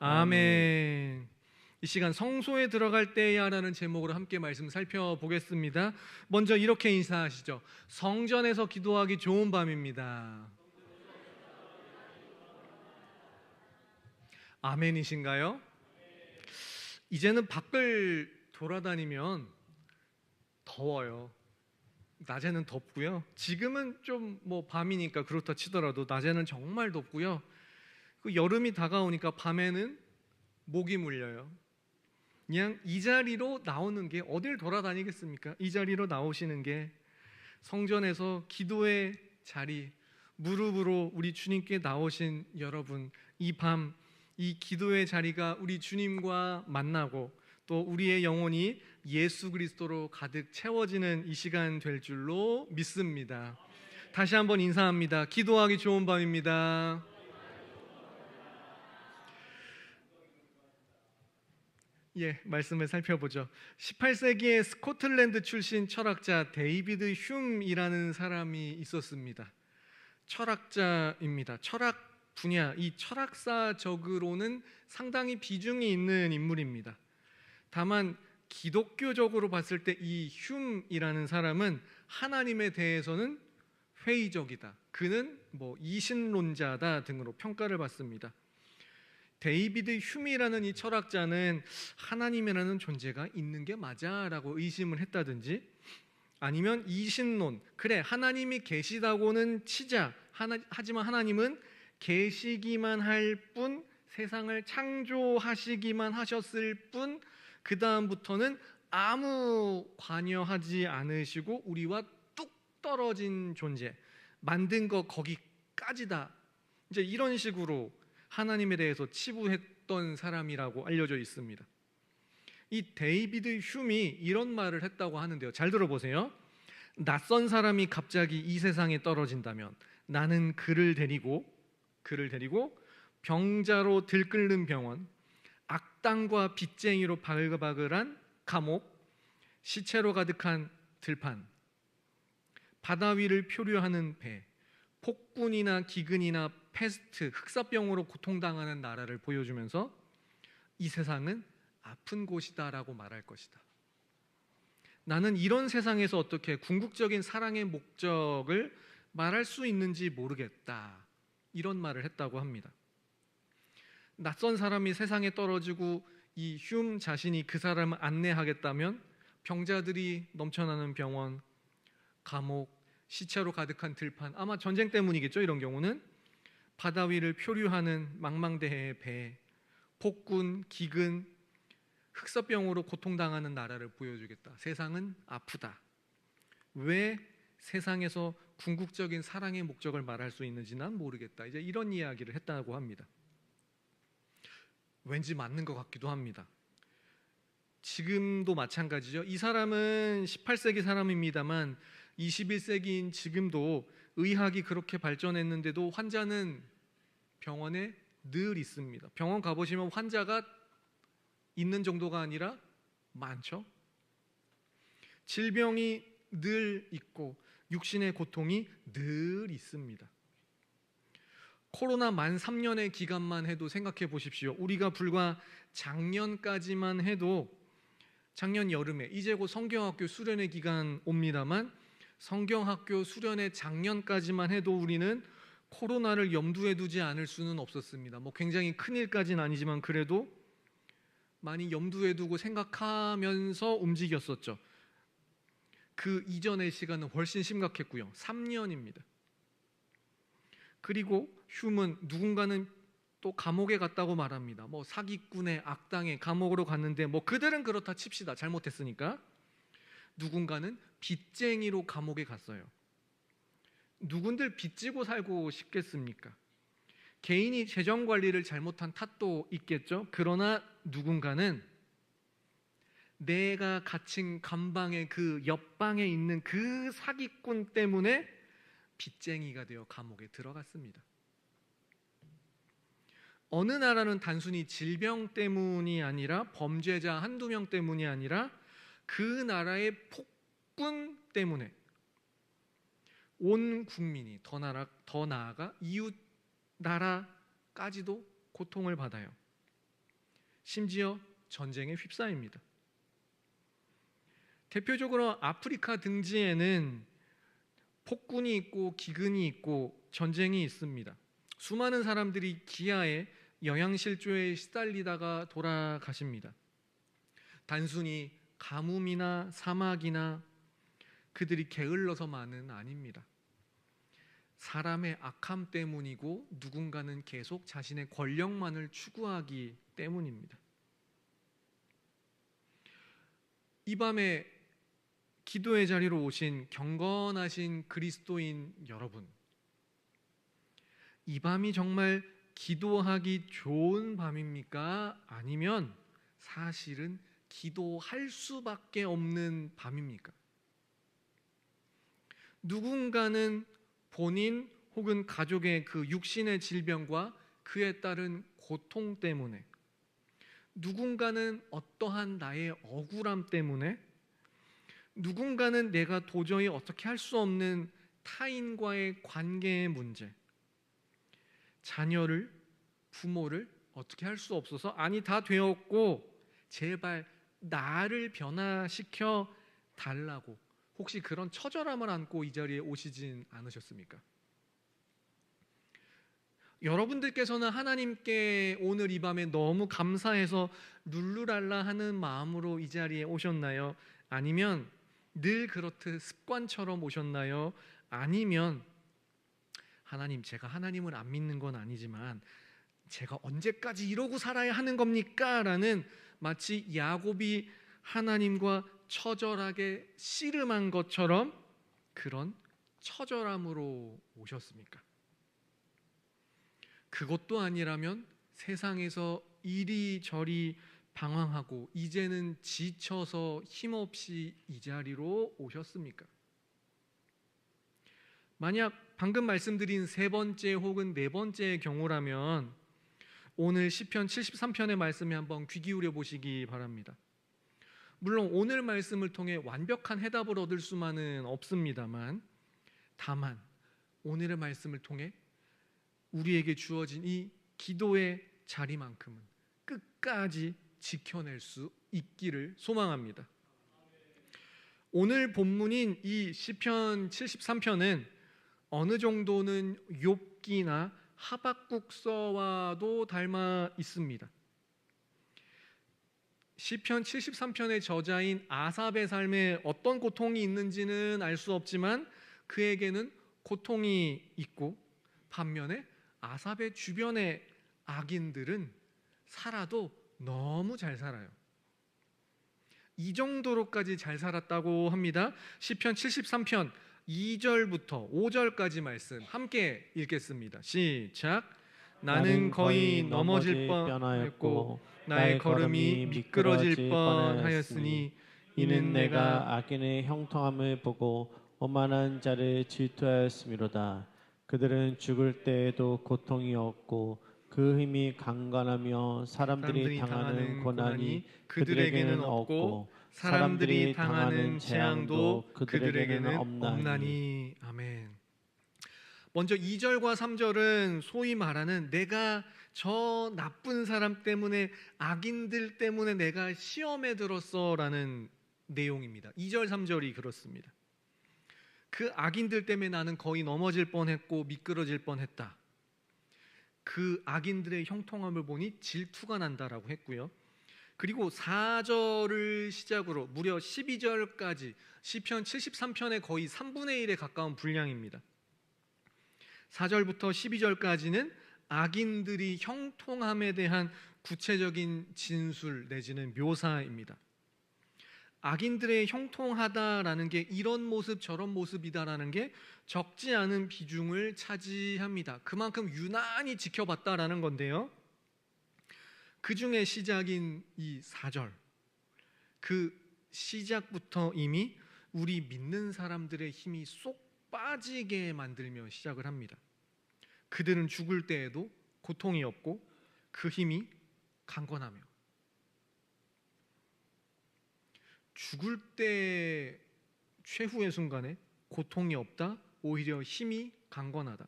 아멘. 이 시간 성소에 들어갈 때야라는 제목으로 함께 말씀 살펴보겠습니다. 먼저 이렇게 인사하시죠. 성전에서 기도하기 좋은 밤입니다. 아멘이신가요? 이제는 밖을 돌아다니면 더워요. 낮에는 덥고요. 지금은 좀 밤이니까 그렇다 치더라도 낮에는 정말 덥고요. 그 여름이 다가오니까 밤에는 목이 물려요. 그냥 이 자리로 나오는 게 어딜 돌아다니겠습니까? 이 자리로 나오시는 게 성전에서 기도의 자리, 무릎으로 우리 주님께 나오신 여러분, 이 밤, 이 기도의 자리가 우리 주님과 만나고 또 우리의 영혼이 예수 그리스도로 가득 채워지는 이 시간 될 줄로 믿습니다. 다시 한번 인사합니다. 기도하기 좋은 밤입니다. 말씀을 살펴보죠. 18세기에 스코틀랜드 출신 철학자 데이비드 흉이라는 사람이 있었습니다. 철학자입니다. 철학 분야, 이 철학사적으로는 상당히 비중이 있는 인물입니다. 다만 기독교적으로 봤을 때 이 흉이라는 사람은 하나님에 대해서는 회의적이다. 그는 이신론자다 등으로 평가를 받습니다. 데이비드 휴미라는 이 철학자는 하나님이라는 존재가 있는 게 맞아라고 의심을 했다든지, 아니면 이신론, 그래 하나님이 계시다고는 치자, 하지만 하나님은 계시기만 할 뿐, 세상을 창조하시기만 하셨을 뿐, 그 다음부터는 아무 관여하지 않으시고 우리와 뚝 떨어진 존재, 만든 거 거기까지다, 이제 이런 식으로 하나님에 대해서 치부했던 사람이라고 알려져 있습니다. 이 데이비드 휴미 이런 말을 했다고 하는데요. 잘 들어보세요. 낯선 사람이 갑자기 이 세상에 떨어진다면 나는 그를 데리고 병자로 들끓는 병원, 악당과 빚쟁이로 바글바글한 감옥, 시체로 가득한 들판, 바다 위를 표류하는 배, 폭군이나 기근이나 패스트, 흑사병으로 고통당하는 나라를 보여주면서 이 세상은 아픈 곳이다라고 말할 것이다. 나는 이런 세상에서 어떻게 궁극적인 사랑의 목적을 말할 수 있는지 모르겠다, 이런 말을 했다고 합니다. 낯선 사람이 세상에 떨어지고 이 휴m 자신이 그 사람을 안내하겠다면 병자들이 넘쳐나는 병원, 감옥, 시체로 가득한 들판, 아마 전쟁 때문이겠죠. 이런 경우는 바다 위를 표류하는 망망대해의 배, 폭군, 기근, 흑사병으로 고통당하는 나라를 보여주겠다. 세상은 아프다. 왜 세상에서 궁극적인 사랑의 목적을 말할 수 있는지 난 모르겠다. 이제 이런 이야기를 했다고 합니다. 왠지 맞는 것 같기도 합니다. 지금도 마찬가지죠. 이 사람은 18세기 사람입니다만 21세기인 지금도 의학이 그렇게 발전했는데도 환자는 병원에 늘 있습니다. 병원 가보시면 환자가 있는 정도가 아니라 많죠. 질병이 늘 있고 육신의 고통이 늘 있습니다. 코로나 만 3년의 기간만 해도 생각해 보십시오. 우리가 불과 작년까지만 해도, 작년 여름에 이제 곧 성경학교 수련의 기간 옵니다만, 성경학교 수련의 작년까지만 해도 우리는 코로나를 염두에 두지 않을 수는 없었습니다. 굉장히 큰일까지는 아니지만 그래도 많이 염두에 두고 생각하면서 움직였었죠. 그 이전의 시간은 훨씬 심각했고요. 3년입니다. 그리고 휴은 누군가는 또 감옥에 갔다고 말합니다. 사기꾼의 악당의 감옥으로 갔는데 그들은 그렇다 칩시다. 잘못했으니까. 누군가는 빚쟁이로 감옥에 갔어요. 누군들 빚지고 살고 싶겠습니까? 개인이 재정 관리를 잘못한 탓도 있겠죠. 그러나 누군가는 내가 갇힌 감방의 그 옆방에 있는 그 사기꾼 때문에 빚쟁이가 되어 감옥에 들어갔습니다. 어느 나라는 단순히 질병 때문이 아니라, 범죄자 한두 명 때문이 아니라 그 나라의 폭군 때문에 온 국민이, 더 나아가 이웃 나라까지도 고통을 받아요. 심지어 전쟁에 휩싸입니다. 대표적으로 아프리카 등지에는 폭군이 있고 기근이 있고 전쟁이 있습니다. 수많은 사람들이 기아에 영양실조에 시달리다가 돌아가십니다. 단순히 가뭄이나 사막이나 그들이 게을러서만은 아닙니다. 사람의 악함 때문이고 누군가는 계속 자신의 권력만을 추구하기 때문입니다. 이 밤에 기도의 자리로 오신 경건하신 그리스도인 여러분, 이 밤이 정말 기도하기 좋은 밤입니까? 아니면 사실은 기도할 수밖에 없는 밤입니까? 누군가는 본인 혹은 가족의 그 육신의 질병과 그에 따른 고통 때문에, 누군가는 어떠한 나의 억울함 때문에, 누군가는 내가 도저히 어떻게 할 수 없는 타인과의 관계의 문제, 자녀를, 부모를 어떻게 할 수 없어서 아니 다 되었고 제발 나를 변화시켜 달라고, 혹시 그런 처절함을 안고 이 자리에 오시진 않으셨습니까? 여러분들께서는 하나님께 오늘 이 밤에 너무 감사해서 룰루랄라 하는 마음으로 이 자리에 오셨나요? 아니면 늘 그렇듯 습관처럼 오셨나요? 아니면 하나님, 제가 하나님을 안 믿는 건 아니지만 제가 언제까지 이러고 살아야 하는 겁니까? 라는 마치 야곱이 하나님과 처절하게 씨름한 것처럼 그런 처절함으로 오셨습니까? 그것도 아니라면 세상에서 이리저리 방황하고 이제는 지쳐서 힘없이 이 자리로 오셨습니까? 만약 방금 말씀드린 세 번째 혹은 네 번째의 경우라면 오늘 시편 73편의 말씀에 한번 귀 기울여 보시기 바랍니다. 물론 오늘 말씀을 통해 완벽한 해답을 얻을 수만은 없습니다만, 다만 오늘의 말씀을 통해 우리에게 주어진 이 기도의 자리만큼은 끝까지 지켜낼 수 있기를 소망합니다. 오늘 본문인 이 시편 73편은 어느 정도는 욥기나 하박국서와도 닮아 있습니다. 시편 73편의 저자인 아삽의 삶에 어떤 고통이 있는지는 알 수 없지만 그에게는 고통이 있고, 반면에 아삽의 주변의 악인들은 살아도 너무 잘 살아요. 이 정도로까지 잘 살았다고 합니다. 시편 73편 2절부터 5절까지 말씀 함께 읽겠습니다. 시작. 나는 거의 넘어질 뻔했고 나의 걸음이 미끄러질 뻔하였으니 이는 내가 악인의 형통함을 보고 오만한 자를 질투하였음이로다. 그들은 죽을 때에도 고통이 없고 그 힘이 강건하며 사람들이 당하는 고난이 그들에게는 없고 사람들이 당하는 재앙도 그들에게는 없나니. 아멘. 먼저 2절과 3절은 소위 말하는 내가 저 나쁜 사람 때문에, 악인들 때문에 내가 시험에 들었어 라는 내용입니다. 2절 3절이 그렇습니다. 그 악인들 때문에 나는 거의 넘어질 뻔했고 미끄러질 뻔했다. 그 악인들의 형통함을 보니 질투가 난다라고 했고요. 그리고 4절을 시작으로 무려 12절까지 시편 73편의 거의 3분의 1에 가까운 분량입니다. 4절부터 12절까지는 악인들이 형통함에 대한 구체적인 진술 내지는 묘사입니다. 악인들의 형통하다라는 게 이런 모습 저런 모습이다라는 게 적지 않은 비중을 차지합니다. 그만큼 유난히 지켜봤다라는 건데요. 그 중에 시작인 이 4절, 그 시작부터 이미 우리 믿는 사람들의 힘이 쏙 빠지게 만들며 시작을 합니다. 그들은 죽을 때에도 고통이 없고 그 힘이 강건하며, 죽을 때 최후의 순간에 고통이 없다, 오히려 힘이 강건하다.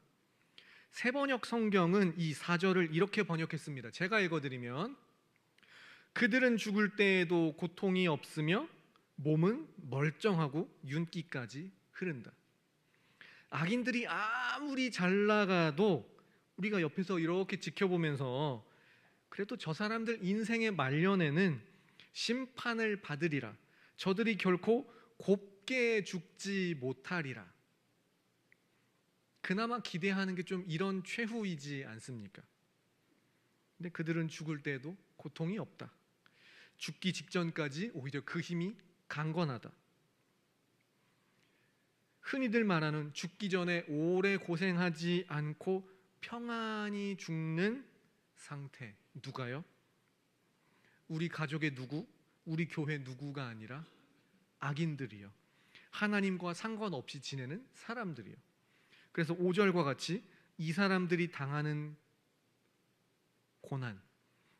세번역 성경은 이 4절을 이렇게 번역했습니다. 제가 읽어드리면 그들은 죽을 때에도 고통이 없으며 몸은 멀쩡하고 윤기까지 흐른다. 악인들이 아무리 잘 나가도 우리가 옆에서 이렇게 지켜보면서 그래도 저 사람들 인생의 말년에는 심판을 받으리라. 저들이 결코 곱게 죽지 못하리라. 그나마 기대하는 게 좀 이런 최후이지 않습니까? 근데 그들은 죽을 때에도 고통이 없다. 죽기 직전까지 오히려 그 힘이 강건하다. 흔히들 말하는 죽기 전에 오래 고생하지 않고 평안히 죽는 상태. 누가요? 우리 가족의 누구? 우리 교회 누구가 아니라 악인들이요. 하나님과 상관없이 지내는 사람들이요. 그래서 5절과 같이 이 사람들이 당하는 고난,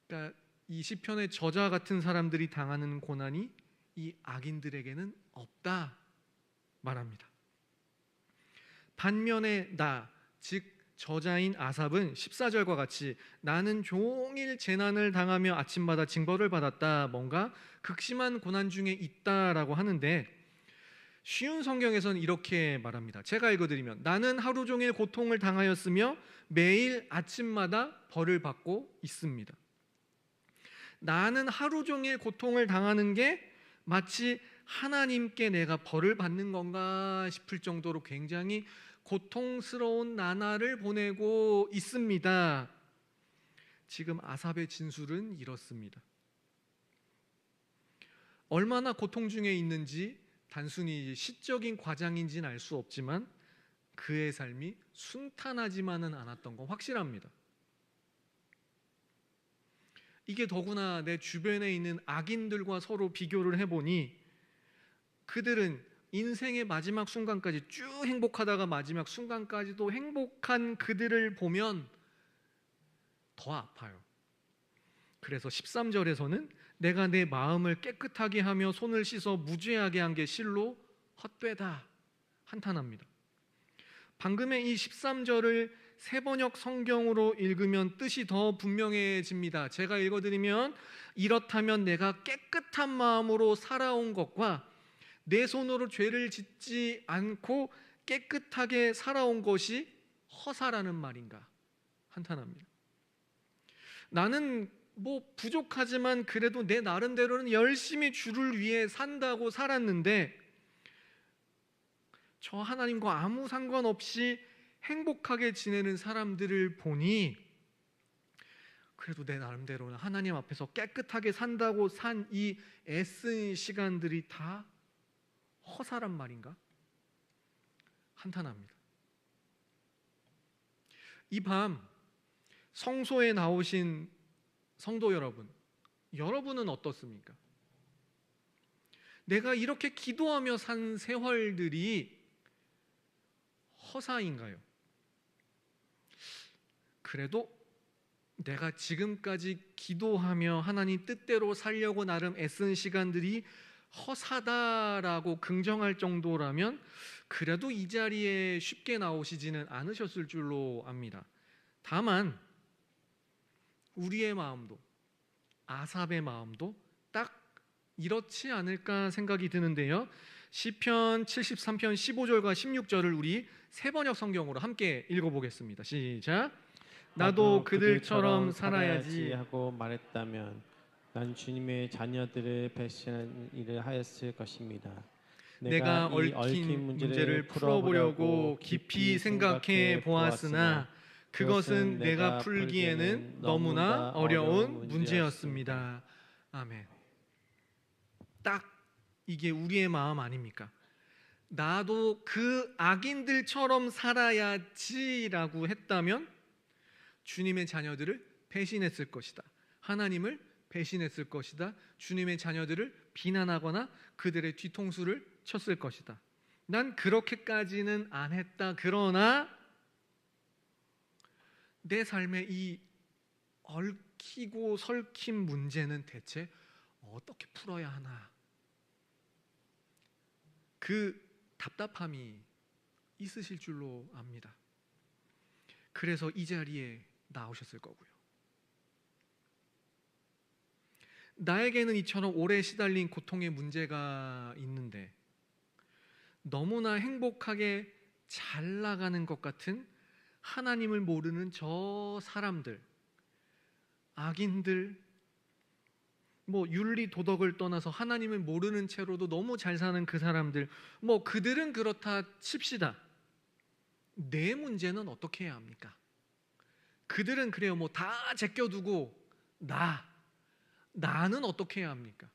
그러니까 이 시편의 저자 같은 사람들이 당하는 고난이 이 악인들에게는 없다 말합니다. 반면에 나, 즉 저자인 아삽은 14절과 같이 나는 종일 재난을 당하며 아침마다 징벌을 받았다, 뭔가 극심한 고난 중에 있다라고 하는데, 쉬운 성경에서는 이렇게 말합니다. 제가 읽어드리면 나는 하루 종일 고통을 당하였으며 매일 아침마다 벌을 받고 있습니다. 나는 하루 종일 고통을 당하는 게 마치 하나님께 내가 벌을 받는 건가 싶을 정도로 굉장히 고통스러운 나날을 보내고 있습니다. 지금 아삽의 진술은 이렇습니다. 얼마나 고통 중에 있는지 단순히 시적인 과장인지는 알 수 없지만 그의 삶이 순탄하지만은 않았던 건 확실합니다. 이게 더구나 내 주변에 있는 악인들과 서로 비교를 해보니 그들은 인생의 마지막 순간까지 쭉 행복하다가 마지막 순간까지도 행복한 그들을 보면 더 아파요. 그래서 13절에서는 내가 내 마음을 깨끗하게 하며 손을 씻어 무죄하게 한 게 실로 헛되다 한탄합니다. 방금의 이 13절을 새번역 성경으로 읽으면 뜻이 더 분명해집니다. 제가 읽어드리면 이렇다면 내가 깨끗한 마음으로 살아온 것과 내 손으로 죄를 짓지 않고 깨끗하게 살아온 것이 허사라는 말인가 한탄합니다. 나는 부족하지만 그래도 내 나름대로는 열심히 주를 위해 산다고 살았는데 저 하나님과 아무 상관없이 행복하게 지내는 사람들을 보니 그래도 내 나름대로는 하나님 앞에서 깨끗하게 산다고 산 이 애쓴 시간들이 다 허사란 말인가? 한탄합니다. 이 밤 성소에 나오신 성도 여러분, 여러분은 어떻습니까? 내가 이렇게 기도하며 산 세월들이 허사인가요? 그래도 내가 지금까지 기도하며 하나님 뜻대로 살려고 나름 애쓴 시간들이 허사다라고 긍정할 정도라면 그래도 이 자리에 쉽게 나오시지는 않으셨을 줄로 압니다. 다만 우리의 마음도 아삽의 마음도 딱 이렇지 않을까 생각이 드는데요. 시편 73편 15절과 16절을 우리 새번역 성경으로 함께 읽어보겠습니다. 시작. 나도 그들처럼 살아야지 하고 말했다면 난 주님의 자녀들을 배신한 일을 하였을 것입니다. 내가 얽힌 문제를 풀어보려고 깊이 생각해 보았으나 그것은 내가 풀기에는 너무나 어려운 문제였습니다. 아멘. 딱 이게 우리의 마음 아닙니까? 나도 그 악인들처럼 살아야지라고 했다면 주님의 자녀들을 배신했을 것이다. 하나님을 배신했을 것이다. 주님의 자녀들을 비난하거나 그들의 뒤통수를 쳤을 것이다. 난 그렇게까지는 안 했다. 그러나 내 삶의 이 얽히고 설킨 문제는 대체 어떻게 풀어야 하나? 그 답답함이 있으실 줄로 압니다. 그래서 이 자리에 나오셨을 거고요. 나에게는 이처럼 오래 시달린 고통의 문제가 있는데 너무나 행복하게 잘 나가는 것 같은 하나님을 모르는 저 사람들, 악인들, 윤리 도덕을 떠나서 하나님을 모르는 채로도 너무 잘 사는 그 사람들, 그들은 그렇다 칩시다. 내 문제는 어떻게 해야 합니까? 그들은 그래요, 다 제껴두고 나는 어떻게 해야 합니까?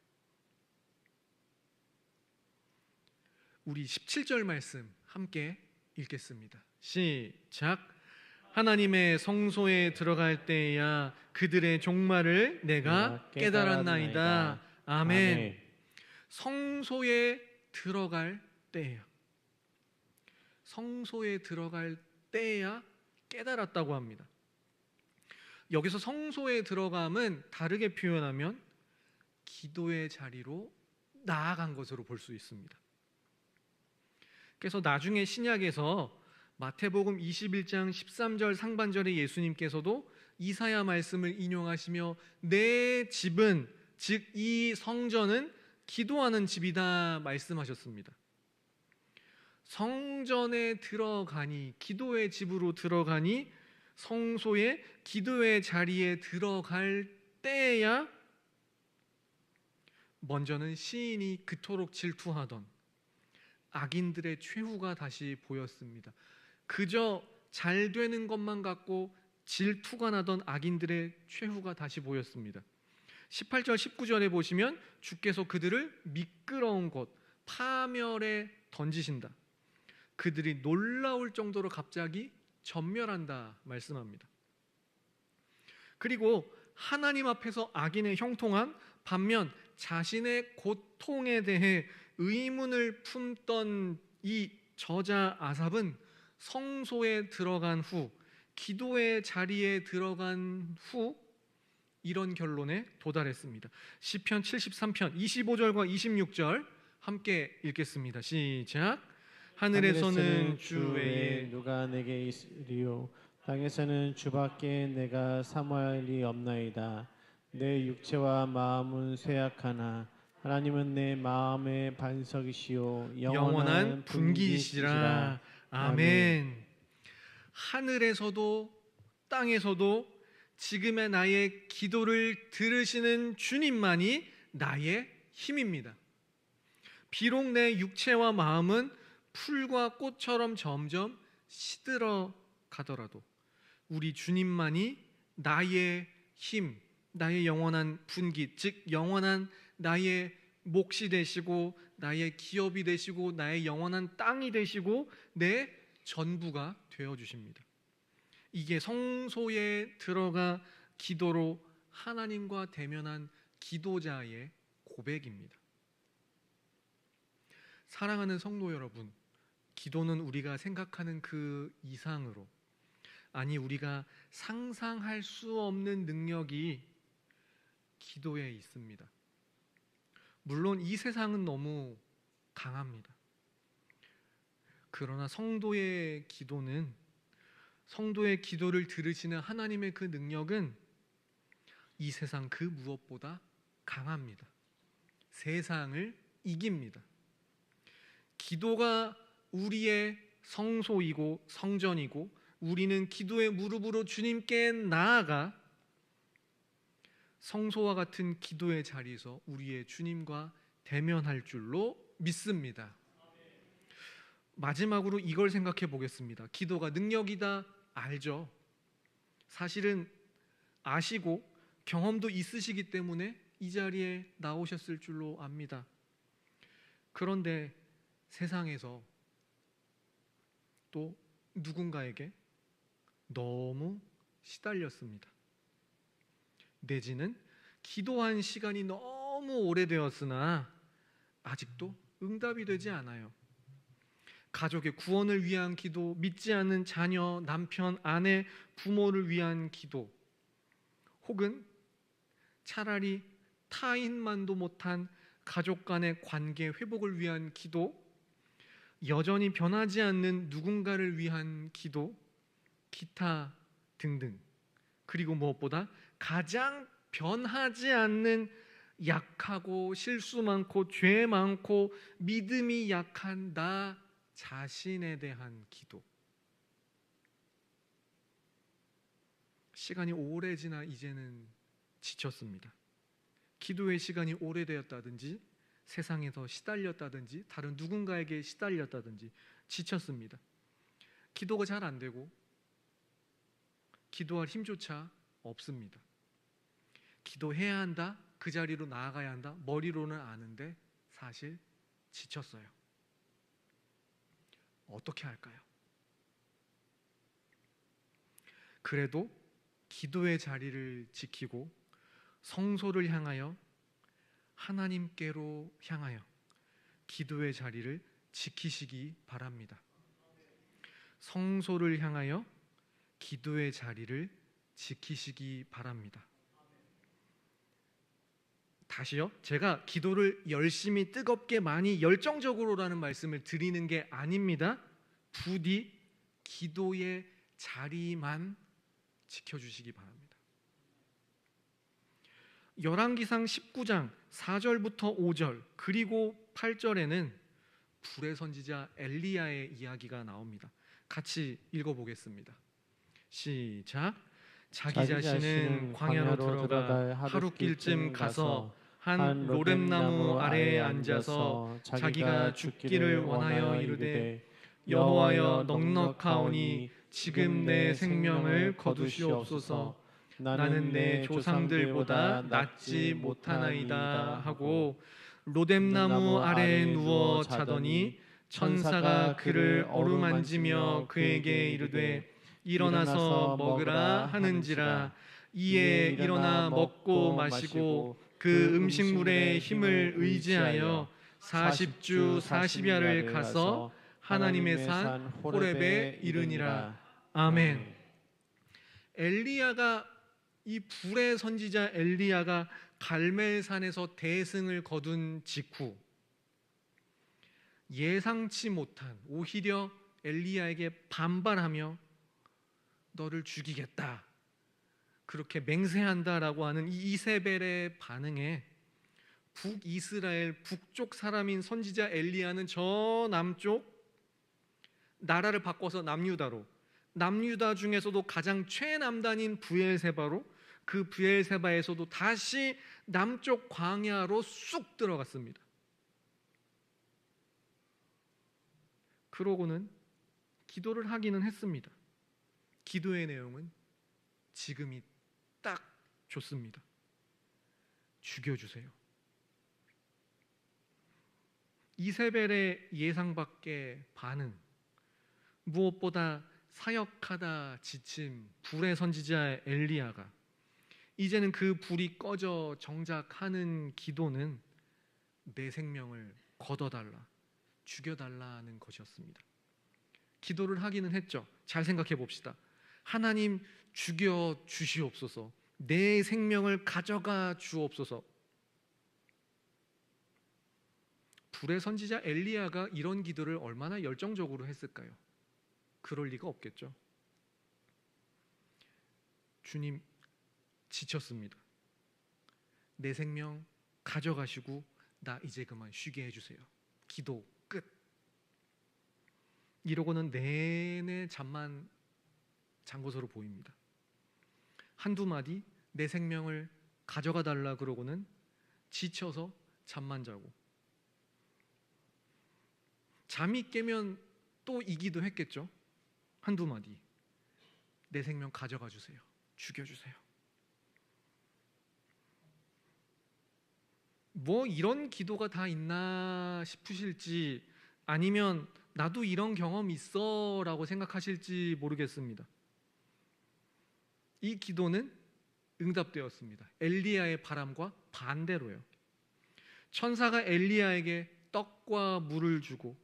우리 17절 말씀 함께 읽겠습니다. 시작. 하나님의 성소에 들어갈 때야 그들의 종말을 내가 깨달았나이다. 아멘. 성소에 들어갈 때야. 성소에 들어갈 때야 깨달았다고 합니다. 여기서 성소에 들어감은 다르게 표현하면 기도의 자리로 나아간 것으로 볼 수 있습니다. 그래서 나중에 신약에서 마태복음 21장 13절 상반절에 예수님께서도 이사야 말씀을 인용하시며 내 집은, 즉 이 성전은 기도하는 집이다 말씀하셨습니다. 성전에 들어가니, 기도의 집으로 들어가니, 성소의 기도의 자리에 들어갈 때야 먼저는 시인이 그토록 질투하던 악인들의 최후가 다시 보였습니다. 그저 잘 되는 것만 갖고 질투가 나던 악인들의 최후가 다시 보였습니다. 18절 19절에 보시면 주께서 그들을 미끄러운 곳 파멸에 던지신다. 그들이 놀라울 정도로 갑자기 전멸한다 말씀합니다. 그리고 하나님 앞에서 악인의 형통함, 반면 자신의 고통에 대해 의문을 품던 이 저자 아삽은 성소에 들어간 후, 기도의 자리에 들어간 후 이런 결론에 도달했습니다. 시편 73편 25절과 26절 함께 읽겠습니다. 시작. 하늘에서는 주 외에 누가 내게 있으리요, 땅에서는 주밖에 내가 사모할 리 없나이다. 내 육체와 마음은 쇠약하나 하나님은 내 마음의 반석이시요 영원한 분기이시라. 아멘. 하늘에서도 땅에서도 지금의 나의 기도를 들으시는 주님만이 나의 힘입니다. 비록 내 육체와 마음은 풀과 꽃처럼 점점 시들어 가더라도 우리 주님만이 나의 힘, 나의 영원한 분기, 즉 영원한 나의 몫이 되시고 나의 기업이 되시고 나의 영원한 땅이 되시고 내 전부가 되어주십니다. 이게 성소에 들어가 기도로 하나님과 대면한 기도자의 고백입니다. 사랑하는 성도 여러분, 기도는 우리가 생각하는 그 이상으로, 아니 우리가 상상할 수 없는 능력이 기도에 있습니다. 물론 이 세상은 너무 강합니다. 그러나 성도의 기도는, 성도의 기도를 들으시는 하나님의 그 능력은 이 세상 그 무엇보다 강합니다. 세상을 이깁니다. 기도가 우리의 성소이고 성전이고 우리는 기도의 무릎으로 주님께 나아가 성소와 같은 기도의 자리에서 우리의 주님과 대면할 줄로 믿습니다. 마지막으로 이걸 생각해 보겠습니다. 기도가 능력이다 알죠. 사실은 아시고 경험도 있으시기 때문에 이 자리에 나오셨을 줄로 압니다. 그런데 세상에서 또 누군가에게 너무 시달렸습니다. 내지는 기도한 시간이 너무 오래되었으나 아직도 응답이 되지 않아요. 가족의 구원을 위한 기도, 믿지 않는 자녀, 남편, 아내, 부모를 위한 기도, 혹은 차라리 타인만도 못한 가족 간의 관계 회복을 위한 기도, 여전히 변하지 않는 누군가를 위한 기도, 기타 등등. 그리고 무엇보다 가장 변하지 않는 약하고 실수 많고 죄 많고 믿음이 약한 나 자신에 대한 기도. 시간이 오래 지나 이제는 지쳤습니다. 기도의 시간이 오래되었다든지 세상에서 시달렸다든지 다른 누군가에게 시달렸다든지 지쳤습니다. 기도가 잘 안 되고 기도할 힘조차 없습니다. 기도해야 한다, 그 자리로 나아가야 한다, 머리로는 아는데 사실 지쳤어요. 어떻게 할까요? 그래도 기도의 자리를 지키고 성소를 향하여 하나님께로 향하여 기도의 자리를 지키시기 바랍니다. 성소를 향하여 기도의 자리를 지키시기 바랍니다. 다시요. 제가 기도를 열심히 뜨겁게 많이 열정적으로라는 말씀을 드리는 게 아닙니다. 부디 기도의 자리만 지켜주시기 바랍니다. 열왕기상 19장 4절부터 5절 그리고 8절에는 불의 선지자 엘리야의 이야기가 나옵니다. 같이 읽어보겠습니다. 시작. 자기 자신은 광야로 들어가 하룻길쯤 가서 한 로뎀나무 아래에 앉아서 자기가 죽기를 원하여 이르되 여호와여 넉넉하오니 지금 내 생명을 거두시옵소서. 나는 내 조상들보다 낫지 못하나이다 하고 로뎀나무 아래에 누워 자더니 천사가 그를 어루만지며 그에게 이르되 일어나서 먹으라 하는지라. 이에 일어나 먹고 마시고 그 음식물의 힘을 의지하여 40주 40야를 가서 하나님의 산 호렙에 이르니라. 아멘. 엘리야가 이 불의 선지자 엘리야가 갈멜산에서 대승을 거둔 직후 예상치 못한, 오히려 엘리야에게 반발하며 너를 죽이겠다 그렇게 맹세한다라고 하는 이 이세벨의 반응에 북이스라엘 북쪽 사람인 선지자 엘리야는 저 남쪽 나라를 바꿔서 남유다로, 남유다 중에서도 가장 최남단인 브엘세바로, 그 브엘세바에서도 다시 남쪽 광야로 쑥 들어갔습니다. 그러고는 기도를 하기는 했습니다. 기도의 내용은 지금이 딱 좋습니다. 죽여주세요. 이세벨의 예상 밖의 반응, 무엇보다 사역하다 지친 불의 선지자 엘리야가 이제는 그 불이 꺼져 정작 하는 기도는 내 생명을 걷어달라, 죽여달라는 것이었습니다. 기도를 하기는 했죠. 잘 생각해 봅시다. 하나님 죽여 주시옵소서. 내 생명을 가져가 주옵소서. 불의 선지자 엘리야가 이런 기도를 얼마나 열정적으로 했을까요? 그럴 리가 없겠죠. 주님, 지쳤습니다. 내 생명 가져가시고 나 이제 그만 쉬게 해주세요. 기도 끝. 이러고는 내내 잠만 잔 것으로 보입니다. 한두 마디 내 생명을 가져가 달라 그러고는 지쳐서 잠만 자고, 잠이 깨면 또 이기도 했겠죠. 한두 마디 내 생명 가져가 주세요. 죽여주세요. 뭐 이런 기도가 다 있나 싶으실지, 아니면 나도 이런 경험 있어 라고 생각하실지 모르겠습니다. 이 기도는 응답되었습니다. 엘리야의 바람과 반대로요. 천사가 엘리야에게 떡과 물을 주고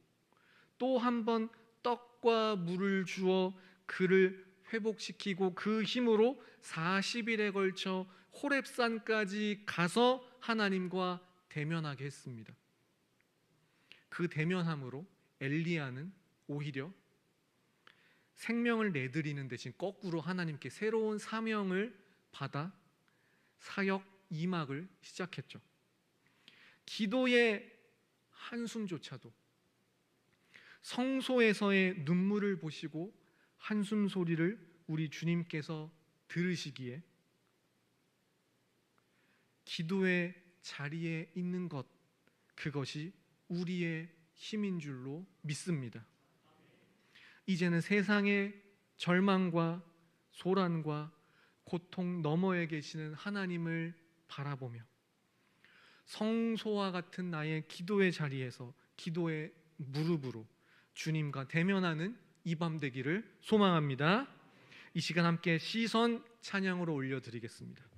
또 한 번 떡과 물을 주어 그를 회복시키고 그 힘으로 40일에 걸쳐 호렙산까지 가서 하나님과 대면하게 했습니다. 그 대면함으로 엘리야는 오히려 생명을 내드리는 대신 거꾸로 하나님께 새로운 사명을 받아 사역 2막을 시작했죠. 기도의 한숨조차도 성소에서의 눈물을 보시고 한숨 소리를 우리 주님께서 들으시기에 기도의 자리에 있는 것, 그것이 우리의 힘인 줄로 믿습니다. 이제는 세상의 절망과 소란과 고통 너머에 계시는 하나님을 바라보며 성소와 같은 나의 기도의 자리에서 기도의 무릎으로 주님과 대면하는 이 밤 되기를 소망합니다. 이 시간 함께 시선 찬양으로 올려드리겠습니다.